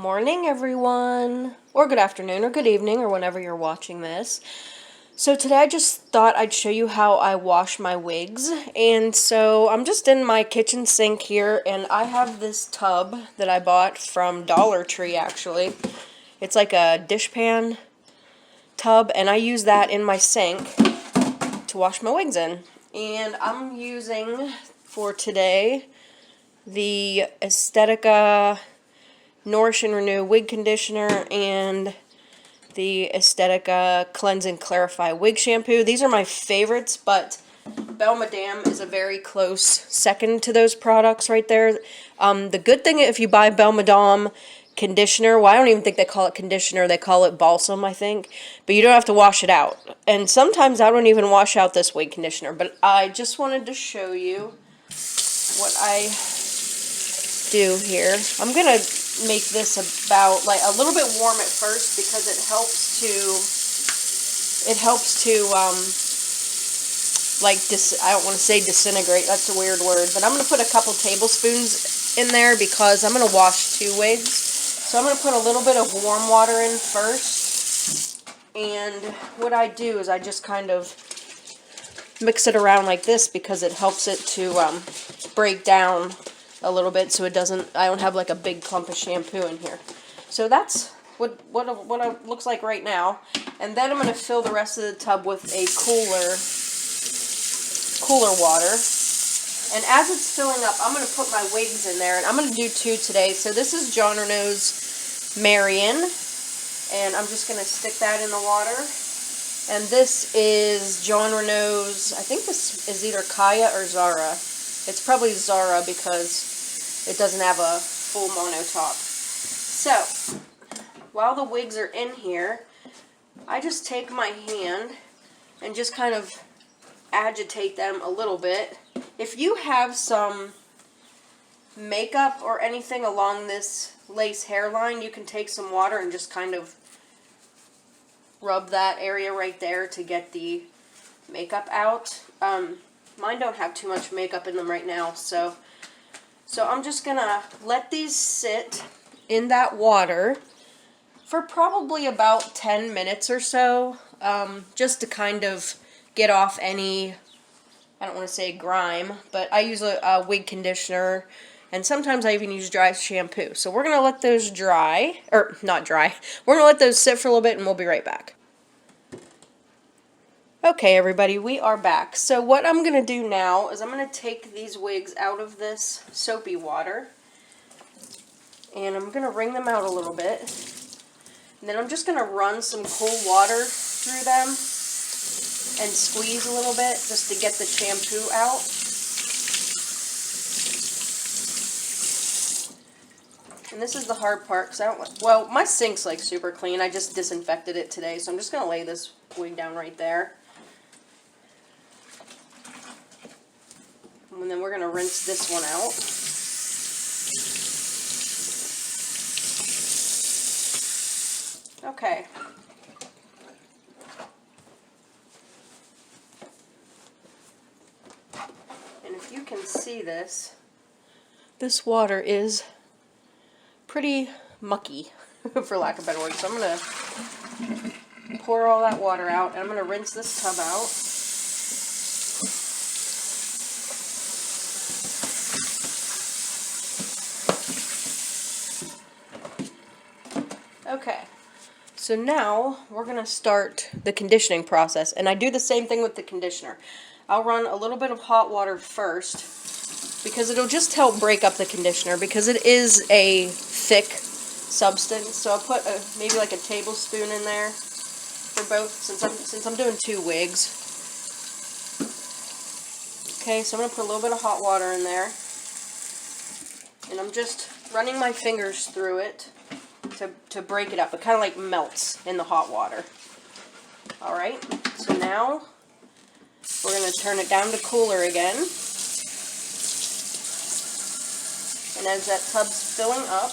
morning, everyone, or good afternoon, or good evening, or whenever you're watching this. So today I just thought I'd show you how I wash my wigs, and so I'm just in my kitchen sink here, and I have this tub that I bought from Dollar Tree, actually. It's like a dishpan tub, and I use that in my sink to wash my wigs in. And I'm using, for today, the Estetica Nourish and Renew Wig Conditioner and the Estetica Cleanse and Clarify Wig Shampoo. These are my favorites, but Belle Madame is a very close second to those products right there. The good thing, if you buy Belle Madame conditioner, well, I don't even think they call it conditioner, they call it balsam, I think, but you don't have to wash it out. And sometimes I don't even wash out this wig conditioner, but I just wanted to show you what I do here. I'm gonna make this about like a little bit warm at first because it helps to like I don't want to say disintegrate, that's a weird word, but I'm gonna put a couple tablespoons in there because I'm gonna wash two wigs. So I'm gonna put a little bit of warm water in first, and what I do is I just kind of mix it around like this because it helps it to break down a little bit so it doesn't, I don't have like a big clump of shampoo in here. So that's what it looks like right now. And then I'm going to fill the rest of the tub with a cooler water. And as it's filling up, I'm going to put my wigs in there, and I'm going to do two today. So this is Jon Renau's Marion, and I'm just going to stick that in the water. And this is Jon Renau's, I think this is either Kaya or Zara. It's probably Zara because it doesn't have a full mono top. So, while the wigs are in here, I just take my hand and just kind of agitate them a little bit. If you have some makeup or anything along this lace hairline, you can take some water and just kind of rub that area right there to get the makeup out. Mine don't have too much makeup in them right now, so I'm just gonna let these sit in that water for probably about 10 minutes or so, just to kind of get off any, I don't want to say grime, but I use a wig conditioner, and sometimes I even use dry shampoo. So we're gonna let those dry, or not dry, we're gonna let those sit for a little bit, and we'll be right back. Okay, everybody, we are back. So what I'm going to do now is I'm going to take these wigs out of this soapy water, and I'm going to wring them out a little bit. And then I'm just going to run some cool water through them and squeeze a little bit just to get the shampoo out. And this is the hard part because I don't, well, my sink's like super clean. I just disinfected it today, so I'm just going to lay this wig down right there. And then we're going to rinse this one out. Okay. And if you can see this water is pretty mucky, for lack of better words. So I'm going to pour all that water out, and I'm going to rinse this tub out. Okay, so now we're going to start the conditioning process, and I do the same thing with the conditioner. I'll run a little bit of hot water first because it'll just help break up the conditioner because it is a thick substance. So I'll put maybe like a tablespoon in there for both since I'm doing two wigs. Okay, so I'm going to put a little bit of hot water in there, and I'm just running my fingers through it to break it up. It kind of like melts in the hot water. Alright, so now we're going to turn it down to cooler again. And as that tub's filling up,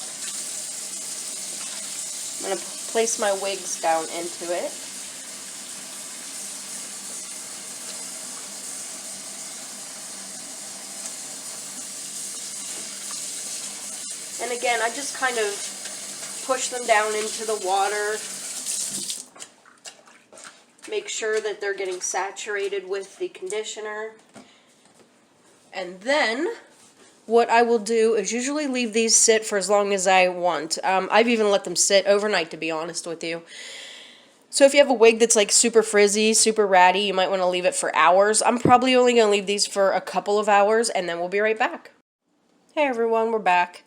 I'm going to place my wigs down into it. And again, I just kind of push them down into the water. Make sure that they're getting saturated with the conditioner. And then what I will do is usually leave these sit for as long as I want. I've even let them sit overnight, to be honest with you. So if you have a wig that's like super frizzy, super ratty, you might want to leave it for hours. I'm probably only going to leave these for a couple of hours, and then we'll be right back. Hey everyone, we're back.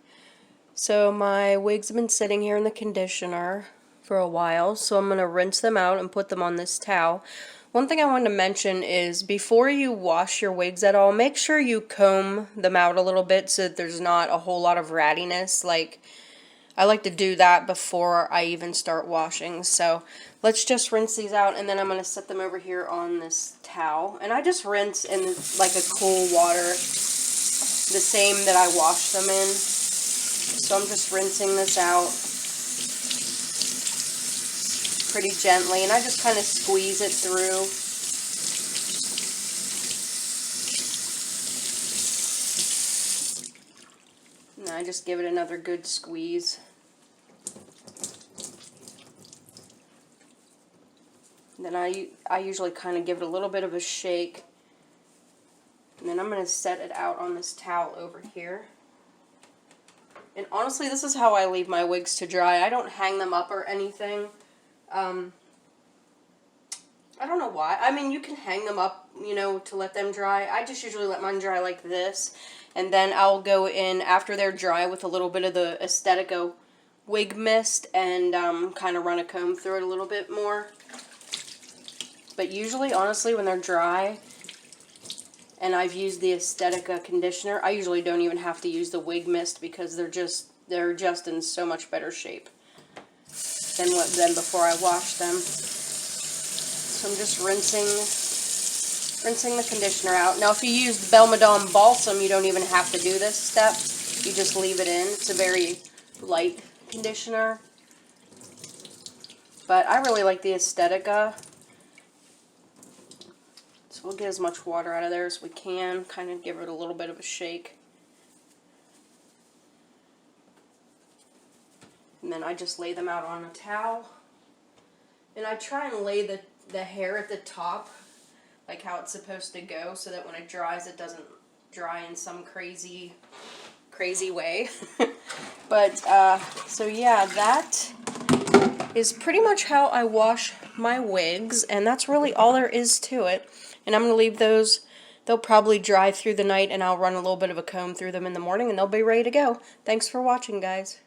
So my wigs have been sitting here in the conditioner for a while, so I'm going to rinse them out and put them on this towel. One thing I wanted to mention is before you wash your wigs at all, make sure you comb them out a little bit so that there's not a whole lot of rattiness. Like, I like to do that before I even start washing. So let's just rinse these out, and then I'm going to set them over here on this towel. And I just rinse in like a cool water, the same that I washed them in. So I'm just rinsing this out pretty gently, and I just kind of squeeze it through. And I just give it another good squeeze. And then I usually kind of give it a little bit of a shake. And then I'm going to set it out on this towel over here. And honestly, this is how I leave my wigs to dry. I don't hang them up or anything. I don't know why. I mean, you can hang them up, you know, to let them dry. I just usually let mine dry like this. And then I'll go in after they're dry with a little bit of the Estetica wig mist and kind of run a comb through it a little bit more. But usually, honestly, when they're dry and I've used the Estetica conditioner, I usually don't even have to use the wig mist because they're just in so much better shape than before I washed them. So I'm just rinsing the conditioner out. Now, if you use Belmadonna Balsam, you don't even have to do this step. You just leave it in. It's a very light conditioner. But I really like the Estetica. So we'll get as much water out of there as we can. Kind of give it a little bit of a shake. And then I just lay them out on a towel. And I try and lay the hair at the top, like how it's supposed to go, so that when it dries, it doesn't dry in some crazy way. But, so yeah, that is pretty much how I wash my wigs, and that's really all there is to it. And I'm going to leave those, they'll probably dry through the night, and I'll run a little bit of a comb through them in the morning, and they'll be ready to go. Thanks for watching, guys.